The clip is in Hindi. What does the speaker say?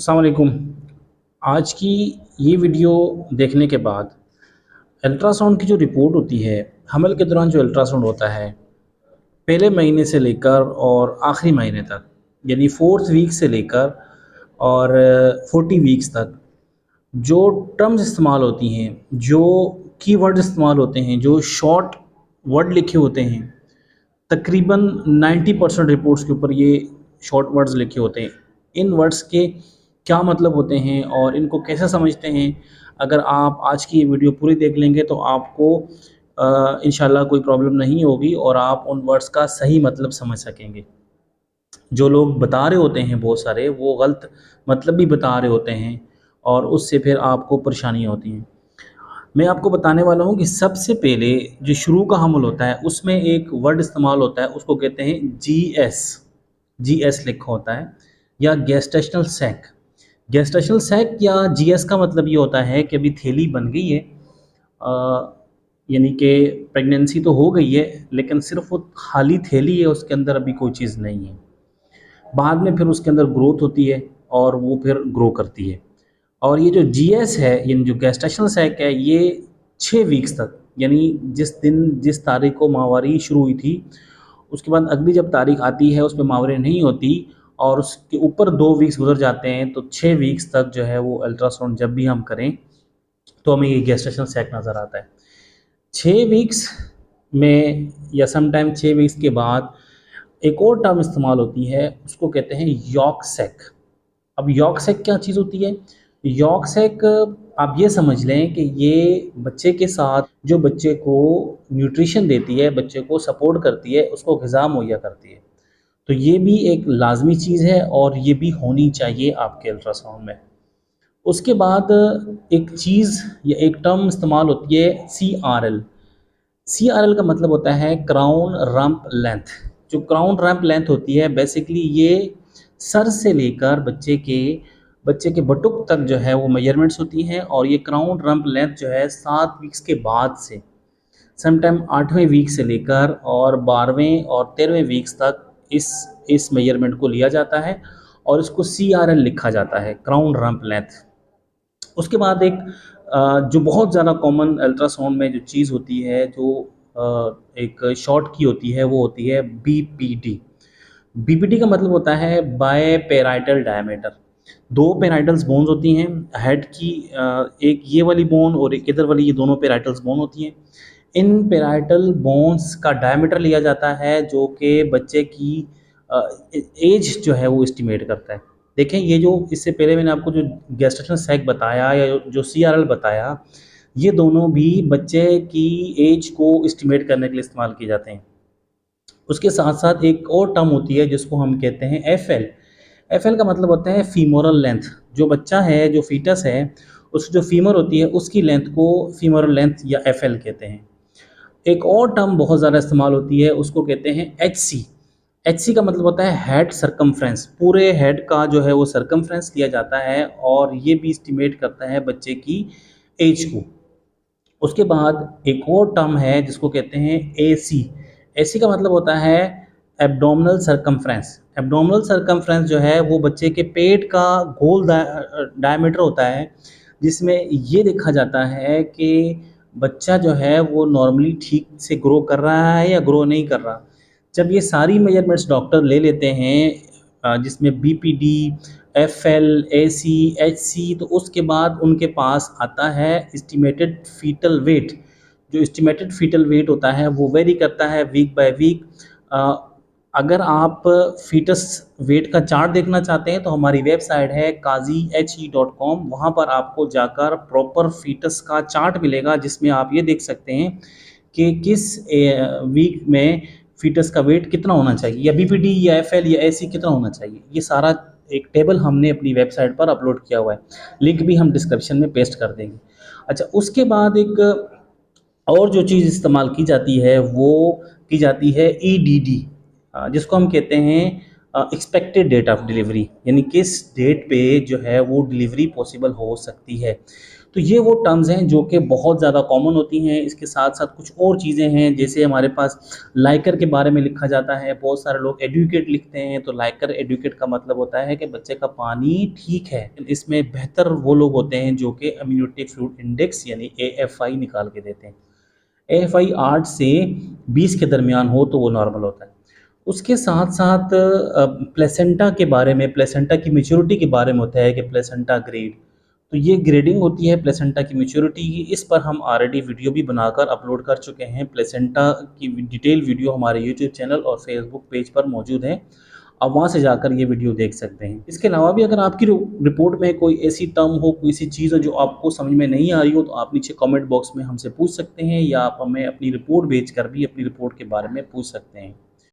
अस्सलाम वालेकुम। आज की ये वीडियो देखने के बाद अल्ट्रासाउंड की जो रिपोर्ट होती है, हमल के दौरान जो अल्ट्रासाउंड होता है, पहले महीने से लेकर और आखिरी महीने तक, यानी 4th वीक से लेकर और 40 वीक्स तक जो टर्म्स इस्तेमाल होती हैं, जो कीवर्ड्स इस्तेमाल होते हैं, जो शॉर्ट वर्ड लिखे होते हैं, तकरीबन 90% रिपोर्ट्स के ऊपर ये शॉर्ट वर्ड्स लिखे होते हैं। इन वर्ड्स के क्या मतलब होते हैं और इनको कैसे समझते हैं, अगर आप आज की ये वीडियो पूरी देख लेंगे तो आपको इंशाल्लाह कोई प्रॉब्लम नहीं होगी और आप उन वर्ड्स का सही मतलब समझ सकेंगे। जो लोग बता रहे होते हैं बहुत सारे, वो गलत मतलब भी बता रहे होते हैं और उससे फिर आपको परेशानियाँ होती हैं। मैं आपको बताने वाला हूँ कि सबसे पहले जो शुरू का हमल होता है उसमें एक वर्ड इस्तेमाल होता है, उसको कहते हैं जीएस। जीएस लिखा होता है, या गेस्टेशनल सैक। गेस्टेशनल सैक या जीएस का मतलब ये होता है कि अभी थैली बन गई है, यानी कि प्रेगनेंसी तो हो गई है लेकिन सिर्फ वो खाली थैली है, उसके अंदर अभी कोई चीज़ नहीं है। बाद में फिर उसके अंदर ग्रोथ होती है और वो फिर ग्रो करती है। और ये जो जीएस है, यानी जो गेस्टेशनल सैक है, ये 6 वीक्स तक, यानी जिस तारीख को माहवारी शुरू हुई थी, उसके बाद अगली जब तारीख आती है उसमें माहवारी नहीं होती और उसके ऊपर 2 वीक्स गुजर जाते हैं, तो 6 वीक्स तक जो है वो अल्ट्रासाउंड जब भी हम करें तो हमें ये गेस्टेशनल सैक नज़र आता है। 6 वीक्स में या समटाइम 6 वीक्स के बाद एक और टर्म इस्तेमाल होती है, उसको कहते हैं यॉर्क सैक। अब यॉर्क सैक क्या चीज़ होती है? यॉर्क सैक, आप ये समझ लें कि ये बच्चे के साथ जो बच्चे को न्यूट्रिशन देती है, बच्चे को सपोर्ट करती है, उसको ग़िज़ा मुहैया करती है। तो ये भी एक लाज़मी चीज़ है और ये भी होनी चाहिए आपके अल्ट्रासाउंड में। उसके बाद एक चीज़ या एक टर्म इस्तेमाल होती है सीआरएल। सीआरएल का मतलब होता है क्राउन रम्प लेंथ। जो क्राउन रम्प लेंथ होती है, बेसिकली ये सर से लेकर बच्चे के बटुक तक जो है वो मेजरमेंट्स होती हैं, और ये क्राउन रम्प लेंथ जो है 7 वीक्स के बाद से समटाइम 8वें वीक से लेकर और 12वें और 13वें वीक्स तक इस मेजरमेंट को लिया जाता है और इसको सीआरएल लिखा जाता है, क्राउन रम्प लेंथ। उसके बाद जो बहुत ज़्यादा कॉमन अल्ट्रासाउंड में जो चीज़ होती है, जो एक शॉर्ट की होती है, वो होती है बीपीडी। बीपीडी का मतलब होता है बाय पेराइटल डायमीटर। 2 पेराइटल्स बोन्स होती हैं हेड की, एक ये वाली बोन और एक इधर वाली, ये दोनों पेराइटल्स बोन होती हैं। इन पेराइटल बोन्स का डायमीटर लिया जाता है जो कि बच्चे की एज जो है वो एस्टिमेट करता है। देखें, ये जो इससे पहले मैंने आपको जो गेस्टेशनल सैक बताया या जो सीआरएल बताया, ये दोनों भी बच्चे की एज को एस्टिमेट करने के लिए इस्तेमाल किए जाते हैं। उसके साथ साथ एक और टर्म होती है जिसको हम कहते हैं एफएल। एफएल का मतलब होता है फीमोरल लेंथ। जो बच्चा है, जो फीटस है, उसकी जो फीमर होती है उसकी लेंथ को फीमोरल लेंथ या एफएल कहते हैं। एक और टर्म बहुत ज़्यादा इस्तेमाल होती है, उसको कहते हैं एचसी। एचसी का मतलब होता है हेड सरकमफ्रेंस। पूरे हेड का जो है वो सरकमफ्रेंस लिया जाता है और ये भी एस्टिमेट करता है बच्चे की एज को। उसके बाद एक और टर्म है जिसको कहते हैं एसी। एसी का मतलब होता है एब्डोमिनल सरकमफ्रेंस। एब्डोमिनल सरकमफ्रेंस जो है वो बच्चे के पेट का गोल डायमीटर होता है, जिसमें ये देखा जाता है कि बच्चा जो है वो नॉर्मली ठीक से ग्रो कर रहा है या ग्रो नहीं कर रहा। जब ये सारी मेजरमेंट्स डॉक्टर ले लेते हैं, जिसमें बीपीडी, एफएल, एसी, एचसी, तो उसके बाद उनके पास आता है एस्टिमेटेड फीटल वेट। जो एस्टिमेटेड फीटल वेट होता है वो वेरी करता है वीक बाय वीक। अगर आप फीटस वेट का चार्ट देखना चाहते हैं तो हमारी वेबसाइट है kazihe.com। वहाँ पर आपको जाकर प्रॉपर फीटस का चार्ट मिलेगा, जिसमें आप ये देख सकते हैं कि किस वीक में फीटस का वेट कितना होना चाहिए, या बीपीडी या एफएल या एसी कितना होना चाहिए। ये सारा एक टेबल हमने अपनी वेबसाइट पर अपलोड किया हुआ है, लिंक भी हम डिस्क्रिप्शन में पेस्ट कर देंगे। अच्छा, उसके बाद एक और जो चीज़ इस्तेमाल की जाती है वो की जाती है ईडीडी, जिसको हम कहते हैं एक्सपेक्टेड डेट ऑफ डिलीवरी, यानी किस डेट पे जो है वो डिलीवरी पॉसिबल हो सकती है। तो ये वो टर्म्स हैं जो कि बहुत ज़्यादा कॉमन होती हैं। इसके साथ साथ कुछ और चीज़ें हैं, जैसे हमारे पास लाइकर के बारे में लिखा जाता है। बहुत सारे लोग एडुकेट लिखते हैं, तो लाइकर एडुकेट का मतलब होता है कि बच्चे का पानी ठीक है। इसमें बेहतर वो लोग होते हैं जो कि अम्यूनिटी फ्लूइड इंडेक्स यानी AFI निकाल के देते हैं। AFI 8 से 20 के दरमियान हो तो वो नॉर्मल होता है। उसके साथ साथ प्लेसेंटा के बारे में, प्लेसेंटा की मैच्योरिटी के बारे में होता है कि प्लेसेंटा ग्रेड, तो ये ग्रेडिंग होती है प्लेसेंटा की मैच्योरिटी की। इस पर हम ऑलरेडी वीडियो भी बनाकर अपलोड कर चुके हैं। प्लेसेंटा की डिटेल वीडियो हमारे यूट्यूब चैनल और फेसबुक पेज पर मौजूद है, आप वहाँ से जाकर ये वीडियो देख सकते हैं। इसके अलावा भी अगर आपकी रिपोर्ट में कोई ऐसी टर्म हो, कोई ऐसी चीज़ हो जो आपको समझ में नहीं आ रही हो, तो आप नीचे कमेंट बॉक्स में हमसे पूछ सकते हैं, या आप हमें अपनी रिपोर्ट भेज कर भी अपनी रिपोर्ट के बारे में पूछ सकते हैं।